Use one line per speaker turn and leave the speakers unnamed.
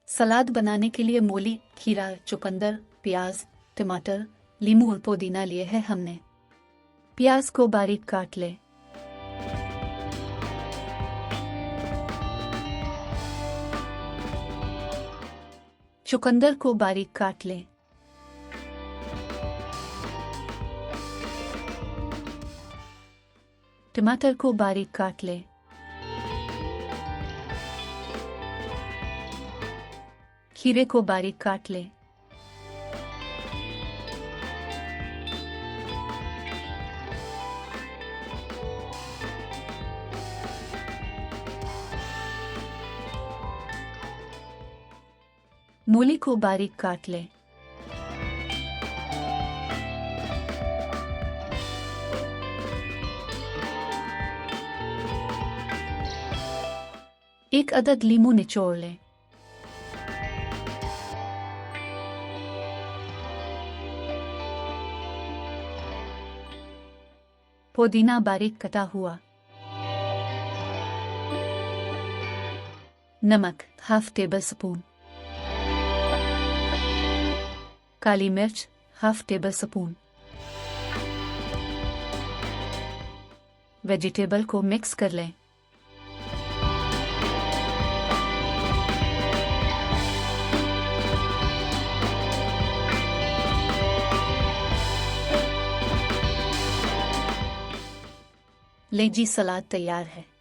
सलाद बनाने के लिए मूली, खीरा, चुकंदर, प्याज, टमाटर, नींबू और पुदीना लिए है हमने। प्याज को बारीक काट लें। चुकंदर को बारीक काट लें। टमाटर को बारीक काट लें। खीरे को बारीक काट लें। मूली को बारीक काट लें। एक अदद नींबू निचोड़ लें। पुदीना बारीक कटा हुआ। नमक हाफ टेबल स्पून। काली मिर्च हाफ टेबल स्पून। वेजिटेबल को मिक्स कर लें। लीजिए, सलाद तैयार है।